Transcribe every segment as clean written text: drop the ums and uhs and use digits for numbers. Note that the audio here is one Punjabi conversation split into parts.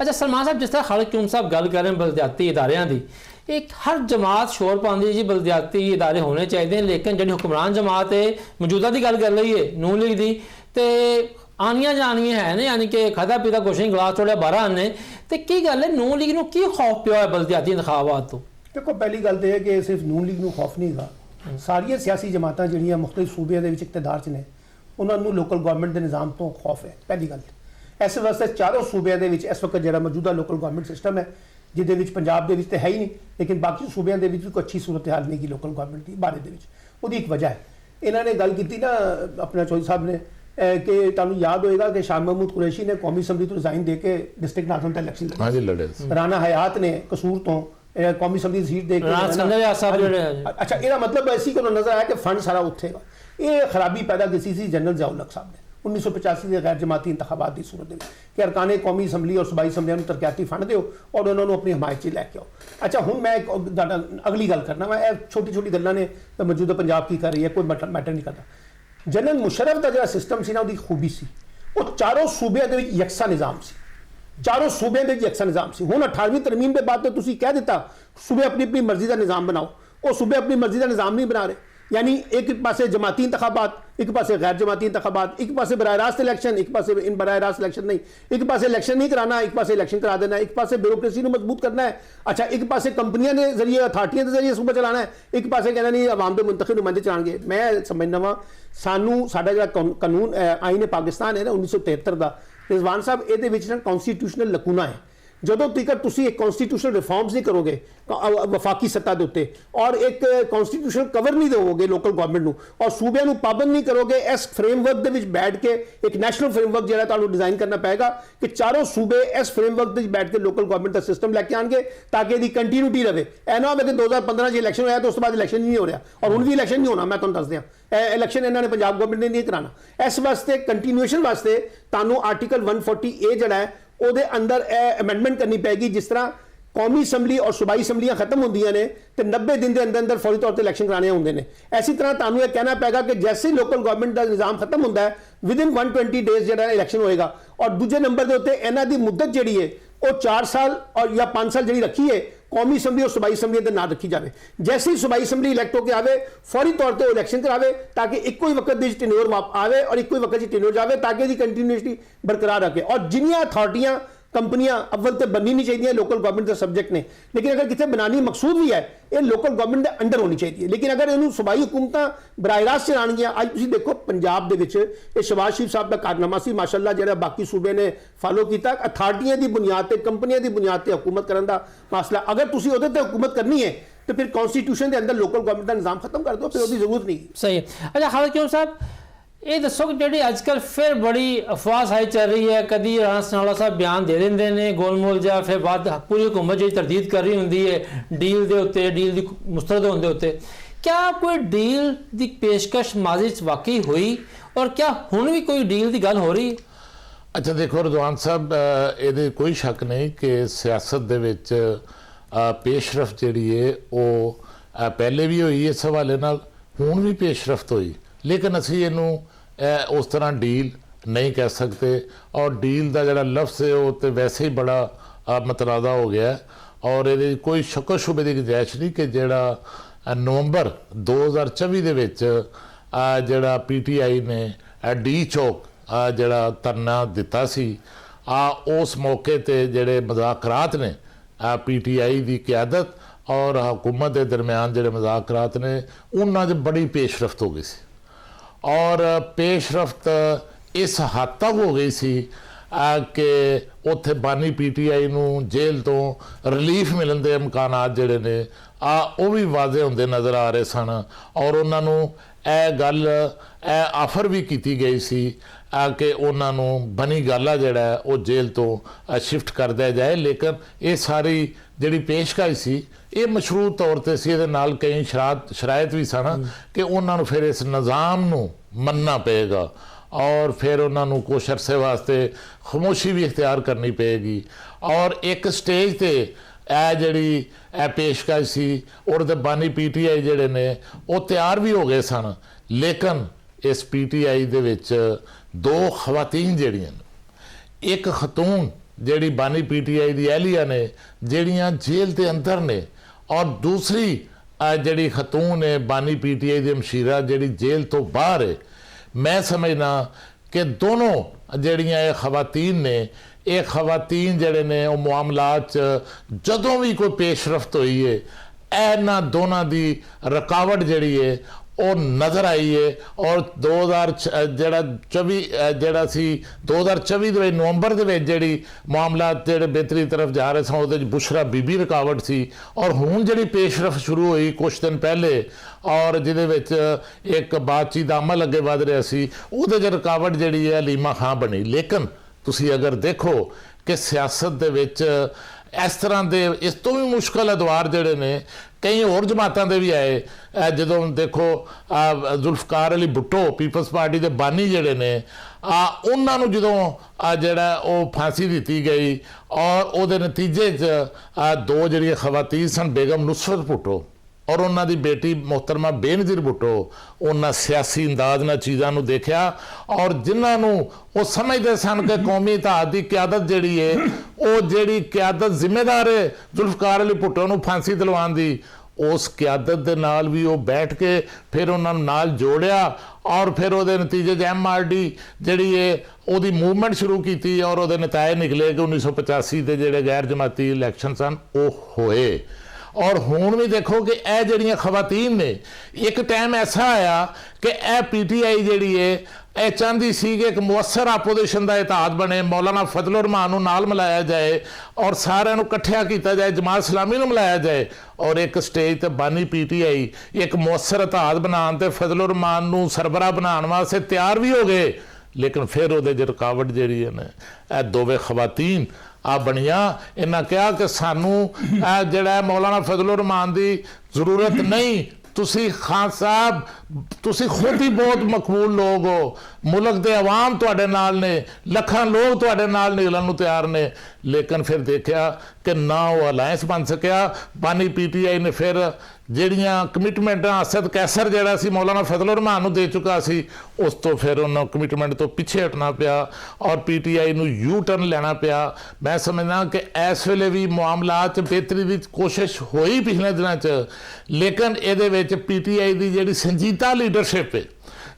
अच्छा सलमान साहब, जिस तरह खालिद क्यूम साहब गल कर रहे हैं बलदियाती इदारियां दी, एक हर जमात शोर पाती जी बलदियाती इदारे होने चाहिए, लेकिन जी हुक्मरान जमात है मौजूदा की गल कर रही है नून लीग की, तो आनिया जानिया है ने, यानी कि खादा पीता कुछ नहीं, गिलास थोड़ा बारह आने, तो की गल है नून लीग की खौफ पिया है बलदियाती इंतखाबात तो? देखो पहली गल तो है कि सिर्फ नून लीग को खौफ नहीं गा, सारिया सियासी जमात ਜਿਹੜੀਆਂ मुख्तलिफ सूबे के इकतदार च ने उन्होंने लोकल गवर्नमेंट के निज़ाम तो खौफ है। पहली गल इस वास्ते चारों सूबे के इस वक्त जो मौजूदा लोकल गवर्नमेंट सिस्टम है, जिहदे पंजाब के तो है ही नहीं, लेकिन बाकी सूबे के भी कोई अच्छी सूरत हाल नहीं की लोकल गवर्नमेंट की बारे में। एक वजह है इन्होंने गल की ना अपना चौधरी साहब ने कि तुहानूं याद होएगा कि शाह महमूद कुरैशी ने कौमी असैम्बली तो रिजाइन दे के डिस्ट्रिक्ट नाज़म तक इलैक्शन लड़े, राना हयात ने कसूर तो कौमी असैम्बली सीट दे के, अच्छा ਇਹਦਾ मतलब ऐसी को नजर आया कि फंड सारा उठेगा। ये खराबी पैदा की सी जनरल ज़ियाउल-हक साहब ने 1985 के गैर जमाती इंतखाबात की सूरत में कि अरकान कौमी असैम्बली और सूबाई असैम्बलियां नूं तरक्याती फंड दो और उन्होंने अपनी हमायत च लैके आओ। अच्छा हुण मैं अगली गल करना, मैं छोटी छोटी गल्लां ने मौजूदा पंजाब की कर रही है, कोई मैटर नहीं करता। जनरल मुशर्रफ का जो सिस्टम सी ना उसकी खूबी सी वो चारों सूबे के यकसा निज़ाम सी, चारों सूबे के यकसा निज़ाम से। हुण 18वीं तरमीम के बाद तो तुसीं कह दिता सूबे अपनी अपनी मर्जी का निज़ाम बनाओ, वो सूबे अपनी मर्जी का निज़ाम नहीं बना रहे, यानी एक पासे जमाती इंतखाबात, एक पासे गैर जमाती इंतखाबात, एक पासे बराह रास्त इलैक्शन, एक पासे इन बराह रास्त इलैक्शन नहीं, एक पासे इलैक्शन नहीं कराना, एक पासे इलैक्शन करा देना, एक पासे ब्यूरोक्रेसी को मजबूत करना है, अच्छा एक पासे कंपनियों के जरिए अथॉरिटियों के जरिए सूबा चलाना है, एक पासे कहना नहीं आवाम के मुंतखब नुमाइंदे चलाएंगे। मैं समझना वा सानू साडा जिहड़ा कानून आईन पाकिस्तान है ना 1973 का, रिजवान साहब ये कॉन्स्टिट्यूशनल लकूना है। ਜਦੋਂ ਤੀਕਰ ਤੁਸੀਂ ਇੱਕ ਕਨਸਟੀਟਿਊਸ਼ਨਲ ਰਿਫਾਰਮਸ नहीं करोगे वफाकी सत्ता के उत्ते और एक कॉन्स्टिट्यूशनल कवर नहीं दोगे लोकल गवर्नमेंट को और सूबे को पाबंद नहीं करोगे, इस फ्रेमवर्क के बैठ के एक नैशनल फ्रेमवर्क जो तुहानू डिजाइन करना पेगा कि चारों सूबे इस फ्रेमवर्क के बैठ के लोकल गवर्नमेंट का सिस्टम लैके आएंगे ताकि इसकी कंटिन्यूटी रहे। ऐ ना हो कि 2015 इलैक्शन होया तो उस बाद इलैक्शन नहीं हो रहा और हुण भी इलैक्शन नहीं होना। मैं तुहानू दस दियां इलैक्शन इन्होंने पंजाब गवर्नमेंट ने नहीं कराना, इस वास्ते कंटिन्यूएशन वास्ते तुहानू आर्टिकल 140A जिहड़ा है ਉਹਦੇ अंदर अमेंडमेंट करनी पेगी। जिस तरह कौमी असैम्बली और सूबाई असैम्बलियां खत्म होंदियां ने तो 90 दिन के अंदर अंदर फौरी तौर पर इलैक्शन कराने होंगे ने, इसी तरह तुहानू यह कहना पेगा कि जैसे ही लोकल गवर्नमेंट का निज़ाम खत्म होता है विदिन 120 डेज जो इलैक्शन होएगा। और दूजे नंबर के उत्ते इन्हां दी मुद्दत जिहड़ी है वो 4 साल और या 5 साल जी रखी है कौमी असैम्बली और सूबाई असैम्बली के ना रखी जाए। जैसे ही सूबाई असैम्बली इलैक्ट होकर आवे फौरी तौर पर इलैक्शन करावे ताकि एको ही वक्त टेन्योर आवे और एको ही वक्त टेन्योर जाए ताकि इसकी कंटिन्यूटी बरकरार रखे। और जिन्नियां अथॉरिटियां कंपनियां अव्वल तो बननी नहीं चाहिए लोकल गवर्नमेंट के सबजैक्ट ने, लेकिन अगर कितने बनानी मकसूद भी है ये लोकल गवर्नमेंट के अंडर होनी चाहिए। लेकिन अगर इन्होंने सूबाई हुकूमत बराह रास्त चलाणगियां, अज तुसीं देखो पंजाब दे विच ये शहबाज शरीफ साहब का कारनामा सी माशाअल्लाह जिहड़ा बाकी सूबे ने फॉलो किया, अथॉरिटियां की बुनियाद पर कंपनियां की बुनियाद पर हुकूमत करने का मसला। अगर तुसीं उहदे ते हुकूमत करनी है तो फिर कॉन्स्टिट्यूशन के अंदर लोकल गवर्नमेंट का निज़ाम खत्म कर दो, फिर उसकी जरूरत नहीं। सही है। अच्छा खालिद क्यूम साहब ये दसो कि जी अजकल फिर बड़ी अफवाह साई चल रही है, कभी राणा सनाउल्ला साहब बयान दे देंगे ने गोलमोल जा, फिर बाद पूरी हुकूमत जी तरदीद कर रही होंगी है डील के उत्ते, डील की मुस्तरद होने उत्ते। क्या कोई डील की पेशकश माजी वाकई हुई और क्या हुण भी कोई डील की गल हो रही? अच्छा देखो रिजवान साहब ये कोई शक नहीं कि सियासत दे विच पेशरफ जिहड़ी है वो पहले भी हुई इस हवाले नाल, हुण भी पेशरफ्त हुई, लेकिन असी इनू उस तरह डील नहीं कह सकते। और डील का जोड़ा लफ्ज़ है वो तो वैसे ही बड़ा मतनाज़ा हो गया और ये कोई शक शुबे की गुंजाइश नहीं कि जोड़ा नवंबर 2024 के विच जोड़ा PTI ने डी चौक जोड़ा धरना दिता सी, उस मौके ते जोड़े मुज़ाकरात ने PTI की क्यादत और हुकूमत के दरम्यान जोड़े मुज़ाकरात ने उन्होंने बड़ी पेशरफ्त हो गई सी और पेशरफ्त इस हद तक हो गई सी कि उत्थे बानी PTI नूं जेल तो रिलीफ मिलने के इम्कानात जिहड़े ने वो भी वाजे होंदे नज़र आ रहे सन और उन्होंने यह गल आफर भी की गई सी कि उन्होंने बनी गल जिहड़ा वो जेल तो शिफ्ट कर दिया जाए। लेकिन ये सारी जिहड़ी पेशकश सी ये मशरूत तौर पर सी, इहदे नाल कई शरायत भी सन कि उन्होंने फिर इस निज़ाम नूं मनना पेगा और फिर उन्होंने कुछ अरसे वास्ते खामोशी भी इख्तियार करनी पेगी। और एक स्टेज ते जिहड़ी पेशकश सी और बानी PTI जिहड़े ने वो तैयार भी हो गए सन, लेकिन इस PTI दे विच दो खवातीन जिहड़ियां एक खतून ਜਿਹੜੀ ਬਾਨੀ PTI ਦੀ ਅਹਿਲੀਆ ਨੇ ਜਿਹੜੀਆਂ ਜੇਲ੍ਹ ਦੇ ਅੰਦਰ ਨੇ, ਔਰ ਦੂਸਰੀ ਜਿਹੜੀ ਖਤੂਨ ਹੈ ਬਾਨੀ PTI ਦੀ ਮਸ਼ੀਰਾ ਜਿਹੜੀ ਜੇਲ੍ਹ ਤੋਂ ਬਾਹਰ ਹੈ। ਮੈਂ ਸਮਝਦਾ ਕਿ ਦੋਨੋਂ ਜਿਹੜੀਆਂ ਇਹ ਖਵਾਤੀਨ ਨੇ, ਇਹ ਖਵਾਤੀਨ ਜਿਹੜੇ ਨੇ ਉਹ ਮਾਮਲਾਤ 'ਚ ਜਦੋਂ ਵੀ ਕੋਈ ਪੇਸ਼ਰਫਤ ਹੋਈ ਹੈ, ਇਹਨਾਂ ਦੋਨਾਂ ਦੀ ਰੁਕਾਵਟ ਜਿਹੜੀ ਹੈ ਉਹ ਨਜ਼ਰ ਆਈ ਹੈ। ਔਰ 2024 ਦੇ ਵਿੱਚ ਨਵੰਬਰ ਦੇ ਵਿੱਚ ਜਿਹੜੀ ਮਾਮਲਾਤ ਜਿਹੜੇ ਬਿਹਤਰੀ ਤਰਫ ਜਾ ਰਹੇ ਸਨ, ਉਹਦੇ 'ਚ ਬੁਸ਼ਰਾ ਬੀਬੀ ਰੁਕਾਵਟ ਸੀ। ਔਰ ਹੁਣ ਜਿਹੜੀ ਪੇਸ਼ਰਫਤ ਸ਼ੁਰੂ ਹੋਈ ਕੁਛ ਦਿਨ ਪਹਿਲੇ, ਔਰ ਜਿਹਦੇ ਵਿੱਚ ਇੱਕ ਬਾਤਚੀਤ ਦਾ ਅਮਲ ਅੱਗੇ ਵਧ ਰਿਹਾ ਸੀ, ਉਹਦੇ 'ਚ ਰੁਕਾਵਟ ਜਿਹੜੀ ਹੈ ਹਲੀਮਾ ਖਾਂ ਬਣੀ। ਲੇਕਿਨ ਤੁਸੀਂ ਅਗਰ ਦੇਖੋ ਕਿ ਸਿਆਸਤ ਦੇ ਵਿੱਚ ਇਸ ਤਰ੍ਹਾਂ ਦੇ ਇਸ ਤੋਂ ਵੀ ਮੁਸ਼ਕਲ ਅਦਵਾਰ ਜਿਹੜੇ ਨੇ ਕਈ ਹੋਰ ਜਮਾਤਾਂ ਦੇ ਵੀ ਆਏ। ਜਦੋਂ ਦੇਖੋ ਜ਼ੁਲਫਕਾਰ ਅਲੀ ਭੁੱਟੋ ਪੀਪਲਸ ਪਾਰਟੀ ਦੇ ਬਾਨੀ ਜਿਹੜੇ ਨੇ, ਉਹਨਾਂ ਨੂੰ ਜਦੋਂ ਜਿਹੜਾ ਉਹ ਫਾਂਸੀ ਦਿੱਤੀ ਗਈ, ਔਰ ਉਹਦੇ ਨਤੀਜੇ 'ਚ ਦੋ ਜਿਹੜੀਆਂ ਖਵਾਤੀਨ ਸਨ, ਬੇਗਮ ਨੁਸਰਤ ਭੁੱਟੋ ਔਰ ਉਹਨਾਂ ਦੀ ਬੇਟੀ ਮੁਹਤਰਮਾ ਬੇਨਜ਼ੀਰ ਭੁੱਟੋ, ਉਹਨਾਂ ਸਿਆਸੀ ਅੰਦਾਜ਼ ਨਾਲ ਚੀਜ਼ਾਂ ਨੂੰ ਦੇਖਿਆ, ਔਰ ਜਿਨ੍ਹਾਂ ਨੂੰ ਉਹ ਸਮਝਦੇ ਸਨ ਕਿ ਕੌਮੀ ਇਤਿਹਾਦ ਦੀ ਕਿਆਦਤ ਜਿਹੜੀ ਹੈ, ਉਹ ਜਿਹੜੀ ਕਿਆਦਤ ਜ਼ਿੰਮੇਦਾਰ ਹੈ ਜ਼ੁਲਫਕਾਰ ਅਲੀ ਭੁੱਟੋ ਨੂੰ ਫਾਂਸੀ ਦਿਲਵਾਉਣ ਦੀ, ਉਸ ਕਿਆਦਤ ਦੇ ਨਾਲ ਵੀ ਉਹ ਬੈਠ ਕੇ ਫਿਰ ਉਹਨਾਂ ਨੂੰ ਨਾਲ ਜੋੜਿਆ, ਔਰ ਫਿਰ ਉਹਦੇ ਨਤੀਜੇ 'ਚ MRD ਜਿਹੜੀ ਹੈ ਉਹਦੀ ਮੂਵਮੈਂਟ ਸ਼ੁਰੂ ਕੀਤੀ, ਔਰ ਉਹਦੇ ਨਤੀਜੇ ਨਿਕਲੇ ਕਿ 1985 ਦੇ ਜਿਹੜੇ ਗੈਰ ਜਮਾਤੀ ਇਲੈਕਸ਼ਨ ਸਨ ਉਹ ਹੋਏ। ਔਰ ਹੁਣ ਵੀ ਦੇਖੋ ਕਿ ਇਹ ਜਿਹੜੀਆਂ ਖਵਾਤੀਨ ਨੇ, ਇੱਕ ਟਾਈਮ ਐਸਾ ਆਇਆ ਕਿ ਇਹ PTI ਜਿਹੜੀ ਹੈ ਇਹ ਚਾਹੁੰਦੀ ਸੀ ਕਿ ਇੱਕ ਮੁਅੱਸਰ ਆਪੋਜੀਸ਼ਨ ਦਾ ਇਤਿਹਾਦ ਬਣੇ, ਮੌਲਾਨਾ ਫਜ਼ਲੁਰ ਰਹਿਮਾਨ ਨੂੰ ਨਾਲ ਮਿਲਾਇਆ ਜਾਏ, ਔਰ ਸਾਰਿਆਂ ਨੂੰ ਇਕੱਠਿਆ ਕੀਤਾ ਜਾਏ, ਜਮਾਤ ਇਸਲਾਮੀ ਨੂੰ ਮਿਲਾਇਆ ਜਾਏ, ਔਰ ਇੱਕ ਸਟੇਜ ਤੇ ਬਾਨੀ PTI ਇੱਕ ਮੁਅੱਸਰ ਇਤਿਹਾਦ ਬਣਾਉਣ ਤੇ ਫਜ਼ਲੁਰ ਰਹਿਮਾਨ ਨੂੰ ਸਰਬਰਾਹ ਬਣਾਉਣ ਵਾਸਤੇ ਤਿਆਰ ਵੀ ਹੋ ਗਏ। ਲੇਕਿਨ ਫਿਰ ਉਹਦੇ 'ਚ ਰੁਕਾਵਟ ਜਿਹੜੀ ਹੈ ਨਾ, ਇਹ ਦੋਵੇਂ ਖਵਾਤੀਨ ਬਣੀਆਂ। ਇਹਨਾਂ ਕਿਹਾ ਕਿ ਸਾਨੂੰ ਜਿਹੜਾ ਮੌਲਾਨਾ ਫਜ਼ਲੁਰ ਰਹਿਮਾਨ ਦੀ ਜ਼ਰੂਰਤ ਨਹੀਂ, ਤੁਸੀਂ ਖਾਨ ਸਾਹਿਬ ਤੁਸੀਂ ਖੁਦ ਹੀ ਬਹੁਤ ਮਕਬੂਲ ਲੋਕ ਹੋ, ਮੁਲਕ ਦੇ ਆਵਾਮ ਤੁਹਾਡੇ ਨਾਲ ਨੇ, ਲੱਖਾਂ ਲੋਕ ਤੁਹਾਡੇ ਨਾਲ ਨਿਕਲਣ ਨੂੰ ਤਿਆਰ ਨੇ। ਲੇਕਿਨ ਫਿਰ ਦੇਖਿਆ ਕਿ ਨਾ ਉਹ ਅਲਾਇੰਸ ਬਣ ਸਕਿਆ। ਬਾਨੀ PTI ਨੇ ਫਿਰ ਜਿਹੜੀਆਂ ਕਮਿਟਮੈਂਟਾਂ ਅਸਦ ਕੈਸਰ ਜਿਹੜਾ ਸੀ ਮੌਲਾਨਾ ਫਜ਼ਲੁਰ ਰਹਿਮਾਨ ਨੂੰ ਦੇ ਚੁੱਕਾ ਸੀ, ਉਸ ਤੋਂ ਫਿਰ ਉਹਨਾਂ ਕਮਿਟਮੈਂਟ ਤੋਂ ਪਿੱਛੇ ਹਟਣਾ ਪਿਆ, ਔਰ PTI ਨੂੰ ਯੂ ਟਰਨ ਲੈਣਾ ਪਿਆ। ਮੈਂ ਸਮਝਦਾ ਕਿ ਇਸ ਵੇਲੇ ਵੀ ਮਾਮਲਾਤ 'ਚ ਬਿਹਤਰੀ ਦੀ ਕੋਸ਼ਿਸ਼ ਹੋਈ ਪਿਛਲੇ ਦਿਨਾਂ 'ਚ, ਲੇਕਿਨ ਇਹਦੇ ਵਿੱਚ PTI ਦੀ ਜਿਹੜੀ ਸੰਜੀਦਾ ਲੀਡਰਸ਼ਿਪ ਹੈ,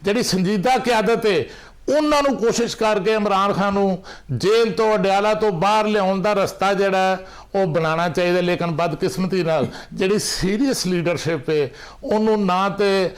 ਜਿਹੜੀ ਸੰਜੀਦਾ ਕਿਆਦਤ ਹੈ, ਉਹਨਾਂ ਨੂੰ ਕੋਸ਼ਿਸ਼ ਕਰਕੇ ਇਮਰਾਨ ਖਾਨ ਨੂੰ ਜੇਲ੍ਹ ਤੋਂ ਅਡਿਆਲਾ ਤੋਂ ਬਾਹਰ ਲਿਆਉਣ ਦਾ ਰਸਤਾ ਜਿਹੜਾ ਉਹ ਬਣਾਉਣਾ ਚਾਹੀਦਾ। ਲੇਕਿਨ ਬਦਕਿਸਮਤੀ ਨਾਲ ਜਿਹੜੀ ਸੀਰੀਅਸ ਲੀਡਰਸ਼ਿਪ ਹੈ ਉਹਨੂੰ ਨਾ ਤੇ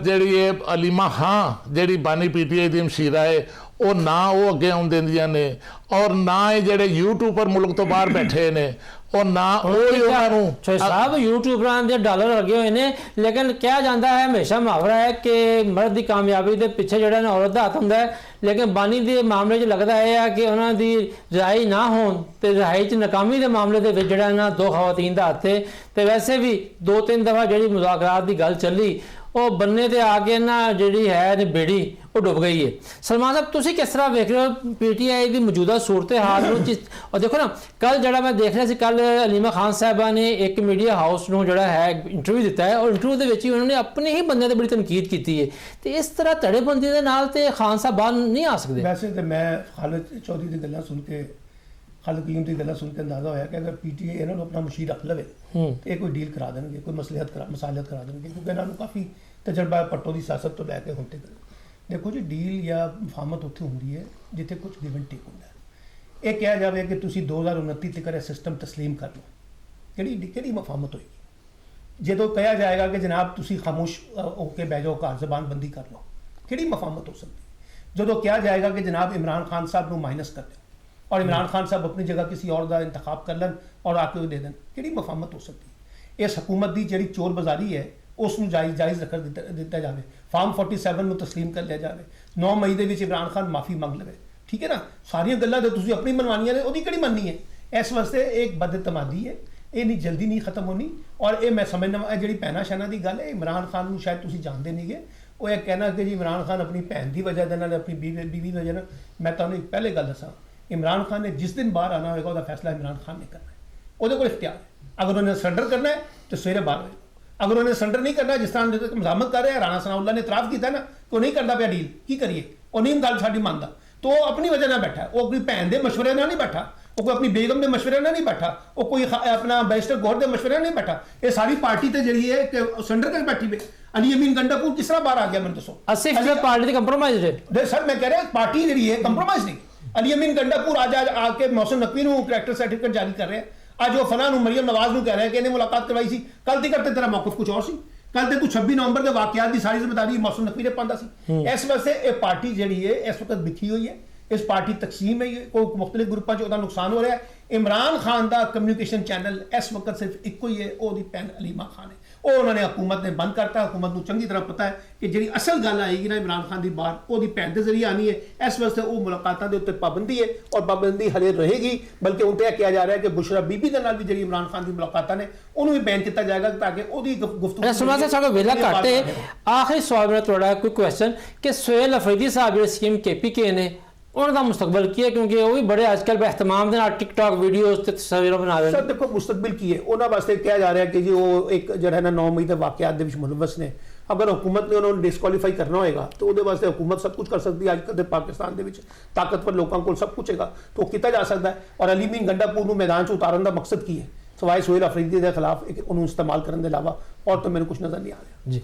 ਜਿਹੜੀ ਇਹ ਹਲੀਮਾ ਖਾਂ ਜਿਹੜੀ ਬਾਨੀ PTI ਦੀ ਮਸ਼ੀਰਾ ਹੈ ਉਹ ਨਾ ਉਹ ਅੱਗੇ ਆਉਣ ਦਿੰਦੀਆਂ ਨੇ, ਔਰ ਨਾ ਇਹ ਜਿਹੜੇ ਯੂਟਿਊਬਰ ਮੁਲਕ ਤੋਂ ਬਾਹਰ ਬੈਠੇ ਨੇ ਉਹ ਨਾ ਉਹ ਉਹਨਾਂ ਨੂੰ ਸਾਹਿਬ ਯੂਟਿਊਬਰਾਂ ਦੇ ਡਾਲਰ ਲੱਗੇ ਹੋਏ ਨੇ। ਲੇਕਿਨ ਕਿਹਾ ਜਾਂਦਾ ਹੈ, ਹਮੇਸ਼ਾ ਮੁਹਾਵਰਾ ਹੈ ਕਿ ਮਰਦ ਦੀ ਕਾਮਯਾਬੀ ਦੇ ਪਿੱਛੇ ਜਿਹੜਾ ਨਾ ਔਰਤ ਦਾ ਹੱਥ ਹੁੰਦਾ ਹੈ। ਲੇਕਿਨ ਬਾਨੀ ਦੇ ਮਾਮਲੇ 'ਚ ਲੱਗਦਾ ਇਹ ਆ ਕਿ ਉਹਨਾਂ ਦੀ ਰਿਹਾਈ ਨਾ ਹੋਣ ਤੇ ਰਿਹਾਈ 'ਚ ਨਾਕਾਮੀ ਦੇ ਮਾਮਲੇ ਦੇ ਵਿੱਚ ਜਿਹੜਾ ਨਾ ਦੋ ਖਵਾਤੀਨ ਦਾ ਹੱਥ ਹੈ। ਤੇ ਵੈਸੇ ਵੀ 2-3 ਦਫਾ ਜਿਹੜੀ ਮੁਜ਼ਾਕਰਾਤ ਦੀ ਗੱਲ ਚੱਲੀ, ਉਹ ਬੰਨੇ ਤੇ ਆ ਕੇ ਨਾ ਜਿਹੜੀ ਹੈ ਬੇੜੀ ਉਹ ਡੁੱਬ ਗਈ ਹੈ। ਸਲਮਾਨ ਸਾਹਿਬ ਤੁਸੀਂ ਕਿਸ ਤਰ੍ਹਾਂ ਵੇਖ ਰਹੇ ਹੋ PTI ਦੀ ਮੌਜੂਦਾ ਸੂਰਤ ਹਾਲ ਨੂੰ? ਔਰ ਦੇਖੋ ਨਾ, ਕੱਲ ਜਿਹੜਾ ਮੈਂ ਦੇਖ ਰਿਹਾ ਸੀ, ਕੱਲ ਹਲੀਮਾ ਖਾਨ ਸਾਹਿਬਾ ਨੇ ਇੱਕ ਮੀਡੀਆ ਹਾਊਸ ਨੂੰ ਜਿਹੜਾ ਹੈ ਇੰਟਰਵਿਊ ਦਿੱਤਾ ਹੈ, ਔਰ ਇੰਟਰਵਿਊ ਦੇ ਵਿੱਚ ਹੀ ਉਹਨਾਂ ਨੇ ਆਪਣੇ ਹੀ ਬੰਦਿਆਂ ਤੇ ਬੜੀ ਤਨਕੀਦ ਕੀਤੀ ਹੈ। ਤੇ ਇਸ ਤਰ੍ਹਾਂ ਧੜੇਬੰਦੀ ਦੇ ਨਾਲ ਤੇ ਖਾਨ ਸਾਹਿਬ ਬਾਹਰ ਨਹੀਂ ਆ ਸਕਦੇ। ਵੈਸੇ ਤਾਂ ਮੈਂ ਖਾਲਿਦ ਚੌਧਰੀ ਦੀ ਗੱਲਾਂ ਸੁਣ ਕੇ, ਖਾਲਿਦ ਕੀਮ ਦੀ ਗੱਲਾਂ ਸੁਣ ਕੇ ਅੰਦਾਜ਼ਾ ਹੋਇਆ ਕਿ ਅਗਰ PTI ਇਹਨਾਂ ਨੂੰ ਆਪਣਾ ਮਸ਼ੀਰ ਰੱਖ ਲਵੇ ਤੇ ਇਹ ਕੋਈ ਡੀਲ ਕਰਾ ਦੇਣਗੇ, ਕੋਈ ਮਸਲਿਹਤ ਕਰਾ ਦੇਣਗੇ, ਕਿਉਂਕਿ ਇਹਨਾਂ ਨੂੰ ਕਾਫੀ ਤਜਰਬਾ ਪੱਟੋ ਦੀ ਸਿਆਸਤ ਤੋਂ ਲੈ ਕੇ ਹੁਣ ਤੱਕ। ਦੇਖੋ ਜੀ, ਡੀਲ ਜਾਂ ਮੁਫਾਹਮਤ ਉੱਥੇ ਹੁੰਦੀ ਹੈ ਜਿੱਥੇ ਕੁਝ ਗਿਵ ਐਂਡ ਟੇਕ ਹੁੰਦਾ ਹੈ। ਇਹ ਕਿਹਾ ਜਾਵੇ ਕਿ ਤੁਸੀਂ 2029 ਤੱਕ ਇਹ ਸਿਸਟਮ ਤਸਲੀਮ ਕਰ ਲਓ, ਕਿਹੜੀ ਮੁਫਾਹਮਤ ਹੋਏਗੀ? ਜਦੋਂ ਕਿਹਾ ਜਾਏਗਾ ਕਿ ਜਨਾਬ ਤੁਸੀਂ ਖਾਮੋਸ਼ ਹੋ ਕੇ ਬਹਿ ਜਾਓ, ਘਰ ਜ਼ਬਾਨ ਬੰਦੀ ਕਰ ਲਓ, ਕਿਹੜੀ ਮੁਫਾਹਮਤ ਹੋ ਸਕਦੀ? ਜਦੋਂ ਕਿਹਾ ਜਾਏਗਾ ਕਿ ਜਨਾਬ ਇਮਰਾਨ ਖਾਨ ਸਾਹਿਬ ਨੂੰ ਮਾਈਨਸ ਕਰ ਦਿਓ ਔਰ ਇਮਰਾਨ ਖਾਨ ਸਾਹਿਬ ਆਪਣੀ ਜਗ੍ਹਾ ਕਿਸੇ और ਦਾ ਇੰਤਖਾਬ ਕਰ ਲੈਣ ਔਰ ਆ ਕੇ ਉਹ ਦੇ ਦੇਣ, ਕਿਹੜੀ ਮੁਫਾਹਮਤ ਹੋ ਸਕਦੀ? ਇਸ ਹਕੂਮਤ ਦੀ ਜਿਹੜੀ ਚੋਰ ਬਾਜ਼ਾਰੀ ਹੈ ਉਸ ਨੂੰ ਜਾਇਜ਼ ਰੱਖ ਦਿੱਤਾ ਜਾਵੇ, ਫਾਰਮ 47 ਨੂੰ ਤਸਲੀਮ ਕਰ ਲਿਆ ਜਾਵੇ, 9 ਮਈ ਦੇ ਵਿੱਚ ਇਮਰਾਨ ਖਾਨ ਮਾਫੀ ਮੰਗ ਲਵੇ, ਠੀਕ ਹੈ ਨਾ? ਸਾਰੀਆਂ ਗੱਲਾਂ ਤੇ ਤੁਸੀਂ ਆਪਣੀ ਮਨਵਾਨੀਆਂ ਨੇ, ਉਹਦੀ ਕਿਹੜੀ ਮੰਨਣੀ ਹੈ? ਇਸ ਵਾਸਤੇ ਇੱਕ ਬਦਤਮਾਦੀ ਹੈ, ਇਹ ਨਹੀਂ ਜਲਦੀ ਨਹੀਂ ਖਤਮ ਹੋਣੀ। ਔਰ ਇਹ ਮੈਂ ਸਮਝਦਾ ਇਹ ਜਿਹੜੀ ਭੈਣਾ ਸ਼ਾਨਾ ਦੀ ਗੱਲ ਹੈ, ਇਮਰਾਨ ਖਾਨ ਨੂੰ ਸ਼ਾਇਦ ਤੁਸੀਂ ਜਾਣਦੇ ਨਹੀਂਗੇ। ਉਹ ਇਹ ਕਹਿਣਾ ਕਿ ਜੀ ਇਮਰਾਨ ਖਾਨ ਆਪਣੀ ਭੈਣ ਦੀ ਵਜ੍ਹਾ ਦੇ ਨਾਲ, ਆਪਣੀ ਬੀਵੀ ਦੀ ਵਜ੍ਹਾ ਨਾਲ, ਮੈਂ ਤੁਹਾਨੂੰ ਇੱਕ ਪਹਿਲੇ ਗੱਲ ਦੱਸਾਂ, ਇਮਰਾਨ ਖਾਨ ਨੇ ਜਿਸ ਦਿਨ ਬਾਹਰ ਆਣਾ ਹੋਏਗਾ ਉਹਦਾ ਫੈਸਲਾ ਇਮਰਾਨ ਖਾਨ ਨੇ ਕਰਨਾ ਹੈ, ਉਹਦੇ ਕੋਲ ਇਖਤਿਆਰ ਹੈ। ਅਗਰ ਉਹਨੇ ਸਰੈਂਡਰ ਕਰਨਾ ਹੈ ਤਾਂ ਸਵੇਰੇ ਬਾਹਰ ਹੋਏਗਾ, ਅਗਰ ਉਹਨੇ ਸਰੈਂਡਰ ਨਹੀਂ ਕਰਨਾ, ਜਿਸ ਤਰ੍ਹਾਂ ਮਜ਼ਾਮਤ ਕਰ ਰਿਹਾ ਰਾਣਾ ਸਨਾਉल्ला ਨੇ ਇਤਰਾਫ ਕੀਤਾ ਨਾ ਕਿ ਉਹ ਨਹੀਂ ਕਰਦਾ ਪਿਆ ਡੀਲ, ਕੀ ਕਰੀਏ? ਉਹ ਨਹੀਂ ਗੱਲ ਸਾਡੀ ਮੰਨਦਾ, ਤਾਂ ਉਹ ਆਪਣੀ ਵਜ੍ਹਾ ਨਾਲ ਬੈਠਾ, ਉਹ ਆਪਣੀ ਭੈਣ ਦੇ ਮਸ਼ਵਰੇ ਨਾਲ ਨਹੀਂ ਬੈਠਾ, ਉਹ ਕੋਈ ਆਪਣੀ ਬੇਗਮ ਦੇ ਮਸ਼ਵਰੇ ਨਾਲ ਨਹੀਂ ਬੈਠਾ, ਉਹ ਕੋਈ ਆਪਣਾ ਬੈਰਿਸਟਰ ਗੌਰ ਦੇ ਮਸ਼ਵਰੇ ਨਾਲ ਨਹੀਂ ਬੈਠਾ। ਇਹ ਸਾਰੀ ਪਾਰਟੀ ਤੇ ਜਿਹੜੀ ਹੈ ਕਿ ਸੈਂਟਰ ਤੱਕ ਬੈਠੀ ਵੇ। ਅਲੀ ਅਮੀਨ ਗੰਡਾਪੁਰ ਕਿਸ ਤਰ੍ਹਾਂ ਬਾਹਰ ਆ ਗਿਆ ਮੈਨੂੰ ਦੱਸੋ। 80% ਪਾਰਟੀ ਦੀ ਕੰਪਰੋਮਾਈਜ਼ ਹੈ ਸਰ ਮੈਂ ਕਹਿ ਰਿਹਾ ਪਾਰਟੀ ਜਿਹੜੀ ਹੈ ਕੰਪਰੋਮਾਈਜ਼ ਨਹੀਂ। ਅਲੀ ਅਮੀਨ ਗੰਡਾਪੁਰ ਅੱਜ ਆ ਕੇ ਮੌਸਮ ਨਕਵੀ ਨੂੰ ਕਰੈਕਟਰ ਸਰਟੀਫਿਕੇਟ ਜਾਰੀ ਕਰ ਰਿਹਾ। ਅੱਜ ਉਹ ਫਲਾਂ ਨੂੰ ਮਰੀਮ ਨਵਾਜ਼ ਨੂੰ ਕਹਿ ਰਿਹਾ ਕਿ ਇਹਨੇ ਮੁਲਾਕਾਤ ਕਰਵਾਈ ਸੀ। ਕੱਲ ਦੀ ਕਰਤੇ ਤੇਰਾ ਮੌਕਫ ਕੁਝ ਹੋਰ ਸੀ। ਕੱਲ ਤੇ ਤੂੰ 26 ਨਵੰਬਰ ਦੇ ਵਾਕਿਆਤ ਦੀ ਸਾਰੀ ਜ਼ਿੰਮੇਵਾਰੀ ਮੌਸਮ ਨਕਵੀ ਨੇ ਪਾਉਂਦਾ ਸੀ। ਇਸ ਵਾਸਤੇ ਇਹ ਪਾਰਟੀ ਜਿਹੜੀ ਹੈ ਇਸ ਵਕਤ ਵਿਖੀ ਹੋਈ ਹੈ। ਇਸ ਪਾਰਟੀ ਤਕਸੀਮ ਹੈ, ਕੋਈ ਮੁxtਲਿਫ ਗਰੁੱਪਾਂ 'ਚ ਉਹਦਾ ਨੁਕਸਾਨ ਹੋ ਰਿਹਾ ਹੈ। ਇਮਰਾਨ ਖਾਨ ਦਾ ਕਮਿਊਨੀਕੇਸ਼ਨ ਚੈਨਲ ਇਸ ਵਕਤ ਸਿਰਫ ਇੱਕੋ ਹੀ ਹੈ, ਉਹਦੀ ਭੈਣ ਅਲੀਮਾ ਖਾਨ ਹੈ। ਉਹ ਉਹਨਾਂ ਨੇ ਹਕੂਮਤ ਨੇ ਬੰਦ ਕਰਤਾ। ਹਕੂਮਤ ਨੂੰ ਚੰਗੀ ਤਰ੍ਹਾਂ ਪਤਾ ਹੈ ਕਿ ਜਿਹੜੀ ਅਸਲ ਗੱਲ ਆਏਗੀ ਨਾ ਇਮਰਾਨ ਖਾਨ ਦੀ ਬਾਹਰ ਉਹਦੀ ਭੈਣ ਦੇ ਜ਼ਰੀਏ ਆਣੀ ਹੈ। ਇਸ ਵਾਸਤੇ ਉਹ ਮੁਲਾਕਾਤਾਂ ਦੇ ਉੱਤੇ ਪਾਬੰਦੀ ਹੈ ਔਰ ਪਾਬੰਦੀ ਹਲੇ ਰਹੇਗੀ। ਬਲਕਿ ਹੁਣ ਤੇ ਇਹ ਕਿਹਾ ਜਾ ਰਿਹਾ ਹੈ ਕਿ ਬੁਸ਼ਰਾ ਬੀਬੀ ਦੇ ਨਾਲ ਵੀ ਜਿਹੜੀ ਇਮਰਾਨ ਖਾਨ ਦੀ ਮੁਲਾਕਾਤਾਂ ਨੇ ਉਹਨੂੰ ਵੀ ਬੈਨ ਕੀਤਾ ਜਾਏਗਾ ਤਾਂ ਕਿ ਉਹਦੀ ਗੁਫ਼ਤਗੂ ਸੁਣਾ ਸਾਡਾ ਵੇਲਾ ਘੱਟ ਹੈ। ਆਖਰੀ ਸਵਾਲ ਮੇਰਾ ਤੁਹਾਡਾ ਕੋਈ ਕੁਐਸਚਨ ਕਿ ਸੁਹੇਲ ਅਫਰੀਦੀ ਸਾਹਿਬ ਜਿਹੜੇ ਸਕੀਮ KPK ਨੇ ਉਹਨਾਂ ਦਾ ਮੁਸਤਕਬਲ ਕੀ ਹੈ, ਕਿਉਂਕਿ ਉਹ ਵੀ ਬੜੇ ਅੱਜ ਕੱਲ੍ਹ ਬਹਿਤਮਾਮ ਦੇ ਨਾਲ ਟਿਕਟੌਕ ਵੀਡੀਓਜ਼ ਤੇ ਤਸਵੀਰਾਂ ਬਣਾ ਰਹੇ ਨੇ। ਸਰ ਦੇਖੋ ਮੁਸਤਕਬਲ ਕੀ ਹੈ ਉਹਨਾਂ ਵਾਸਤੇ ਕਿਹਾ ਜਾ ਰਿਹਾ ਕਿ ਜੀ ਉਹ ਇੱਕ ਜਿਹੜਾ ਹੈ ਨਾ 9 ਮਈ ਦੇ ਵਾਕਿਆਤ ਦੇ ਵਿੱਚ ਮੁਲਵਸ ਨੇ। ਅਗਰ ਹੁਕੂਮਤ ਨੇ ਉਹਨਾਂ ਨੂੰ ਡਿਸਕੁਆਲੀਫਾਈ ਕਰਨਾ ਹੋਏਗਾ ਤਾਂ ਉਹਦੇ ਵਾਸਤੇ ਹੁਕੂਮਤ ਸਭ ਕੁਝ ਕਰ ਸਕਦੀ ਹੈ। ਅੱਜ ਕੱਲ੍ਹ ਦੇ ਪਾਕਿਸਤਾਨ ਦੇ ਵਿੱਚ ਤਾਕਤਵਰ ਲੋਕਾਂ ਕੋਲ ਸਭ ਕੁਝ ਹੈਗਾ ਤਾਂ ਉਹ ਕੀਤਾ ਜਾ ਸਕਦਾ ਹੈ। ਔਰ ਅਲੀ ਅਮੀਨ ਗੰਡਾਪੁਰ ਨੂੰ ਮੈਦਾਨ 'ਚ ਉਤਾਰਨ ਦਾ ਮਕਸਦ ਕੀ ਹੈ ਸਿਵਾਏ ਸੁਹੇਲ ਅਫਰੀਦੀ ਦੇ ਖਿਲਾਫ ਉਹਨੂੰ ਇਸਤੇਮਾਲ ਕਰਨ ਦੇ ਇਲਾਵਾ? ਔਰ ਤਾਂ ਮੈਨੂੰ ਕੁਝ ਨਜ਼ਰ ਨਹੀਂ ਆ ਰਿਹਾ ਜੀ